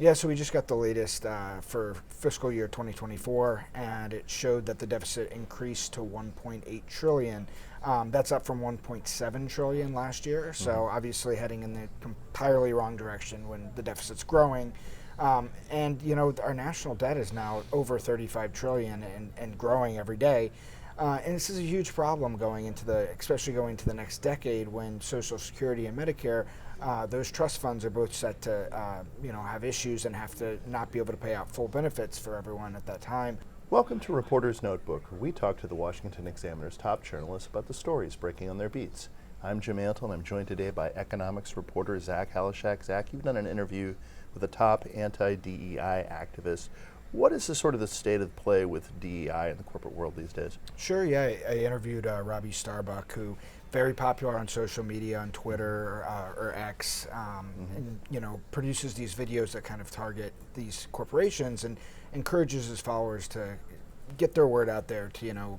Yeah, so we just got the latest for fiscal year 2024, and it showed that the deficit increased to 1.8 trillion. That's up from 1.7 trillion last year. So obviously heading in the entirely wrong direction when the deficit's growing. And our national debt is now over 35 trillion and growing every day. And this is a huge problem especially going into the next decade when Social Security and Medicare, those trust funds are both set to, have issues and have to not be able to pay out full benefits for everyone at that time. Welcome to Reporter's Notebook, where we talk to the Washington Examiner's top journalists about the stories breaking on their beats. I'm Jim Antle, and I'm joined today by economics reporter Zach Halaschak. Zach, you've done an interview with a top anti-DEI activist. What is the state of play with DEI in the corporate world these days? Sure, yeah. I interviewed Robbie Starbuck, who very popular on social media, on Twitter or X, and produces these videos that kind of target these corporations and encourages his followers to get their word out there to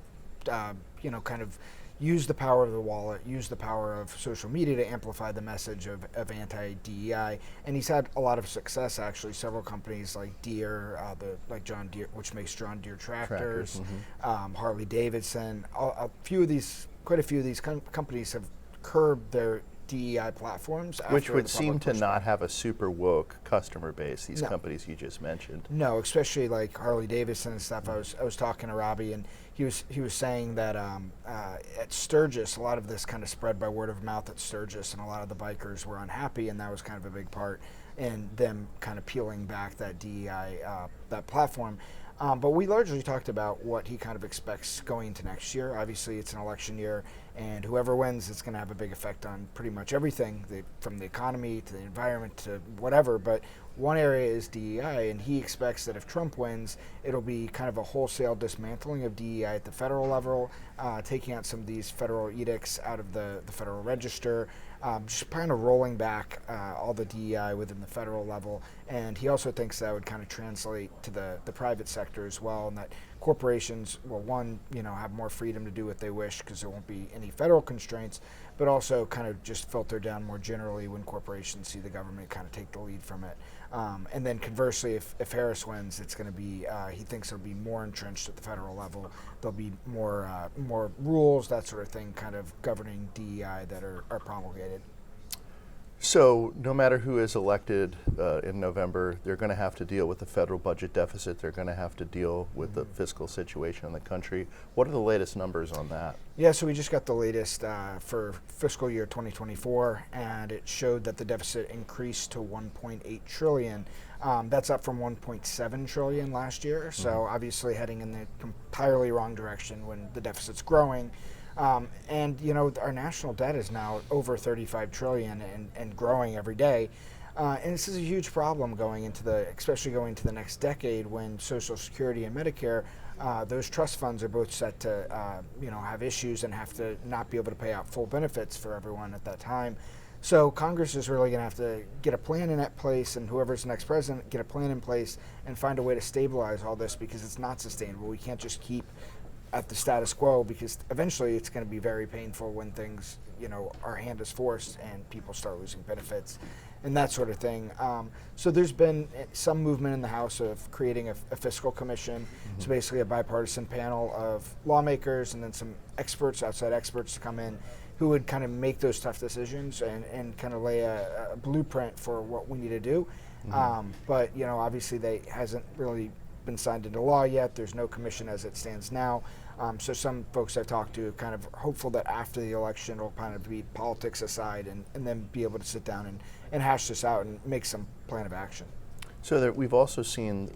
kind of use the power of the wallet, use the power of social media to amplify the message of anti-DEI. And he's had a lot of success, actually. Several companies like Deere, like John Deere, which makes John Deere tractors, Harley Davidson. Quite a few of these companies have curbed their DEI platforms. Which would seem to not have a super woke customer base, these No. companies you just mentioned. No, especially like Harley Davidson and stuff. I was talking to Robbie, and he was saying that at Sturgis, a lot of this kind of spread by word of mouth at Sturgis, and a lot of the bikers were unhappy, and that was kind of a big part in them kind of peeling back that DEI, that platform. But we largely talked about what he kind of expects going into next year. Obviously, it's an election year, and whoever wins, it's going to have a big effect on pretty much everything, from the economy to the environment to whatever. But one area is DEI, and he expects that if Trump wins, it'll be kind of a wholesale dismantling of DEI at the federal level, taking out some of these federal edicts out of the Federal Register, just kind of rolling back all the DEI within the federal level. And he also thinks that would kind of translate to the private sector as well, and that corporations will, have more freedom to do what they wish because there won't be any federal constraints, but also kind of just filter down more generally when corporations see the government kind of take the lead from it. And then conversely, if Harris wins, it's going to be, he thinks it'll be more entrenched at the federal level. There'll be more rules, that sort of thing, kind of governing DEI that are promulgated. So no matter who is elected in November, they're going to have to deal with the federal budget deficit. They're going to have to deal with the fiscal situation in the country. What are the latest numbers on that? Yeah, so we just got the latest for fiscal year 2024, and it showed that the deficit increased to 1.8 trillion. That's up from 1.7 trillion last year. So obviously heading in the entirely wrong direction when the deficit's growing. And our national debt is now over 35 trillion and growing every day. And this is a huge problem especially going into the next decade when Social Security and Medicare, those trust funds are both set to, have issues and have to not be able to pay out full benefits for everyone at that time. So Congress is really going to have to get a plan in place, and whoever's the next president, get a plan in place and find a way to stabilize all this, because it's not sustainable. We can't just keep at the status quo, because eventually it's going to be very painful when things, our hand is forced and people start losing benefits and that sort of thing. So there's been some movement in the House of creating a fiscal commission. So basically a bipartisan panel of lawmakers and then some experts, outside experts, to come in who would kind of make those tough decisions and kind of lay a blueprint for what we need to do. But obviously they hasn't really been signed into law yet. There's no commission as it stands now. So some folks I've talked to kind of hopeful that after the election it'll kind of be politics aside and then be able to sit down and hash this out and make some plan of action. So that we've also seen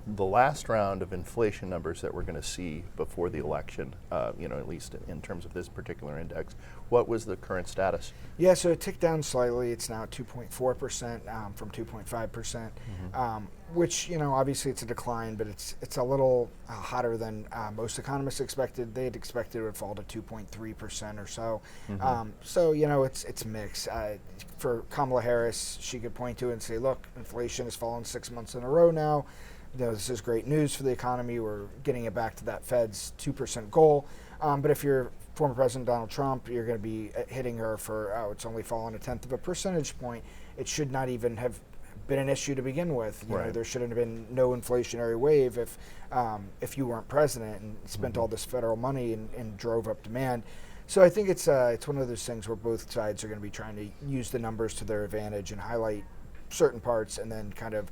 the last round of inflation numbers that we're going to see before the election, at least in terms of this particular index. What was the current status? Yeah, so it ticked down slightly. It's now at 2.4% from 2.5%, which, obviously it's a decline, but it's a little hotter than most economists expected. They had expected it would fall to 2.3% or so. So, it's mixed. For Kamala Harris, she could point to it and say, look, inflation has fallen 6 months in a row now. This is great news for the economy. We're getting it back to that Fed's 2% goal. But if you're former President Donald Trump, you're going to be hitting her for, it's only fallen 0.1 percentage point. It should not even have been an issue to begin with. You know, Right. there shouldn't have been no inflationary wave if you weren't president and spent all this federal money and drove up demand. So I think it's one of those things where both sides are going to be trying to use the numbers to their advantage and highlight certain parts and then kind of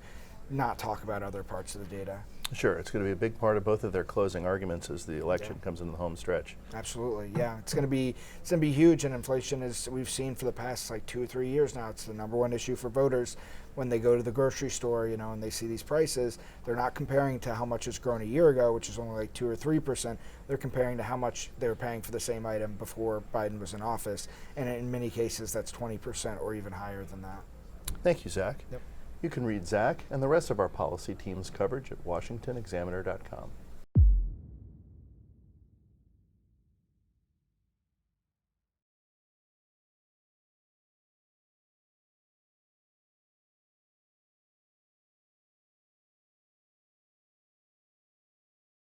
not talk about other parts of the data. Sure, it's going to be a big part of both of their closing arguments as the election comes into the home stretch. Absolutely, yeah. It's going to be huge, and inflation, is we've seen for the past like 2 or 3 years now. It's the number one issue for voters when they go to the grocery store, you know, and they see these prices. They're not comparing to how much it's grown a year ago, which is only like 2 or 3%. They're comparing to how much they were paying for the same item before Biden was in office, and in many cases, that's 20% or even higher than that. Thank you, Zach. Yep. You can read Zach and the rest of our policy team's coverage at washingtonexaminer.com.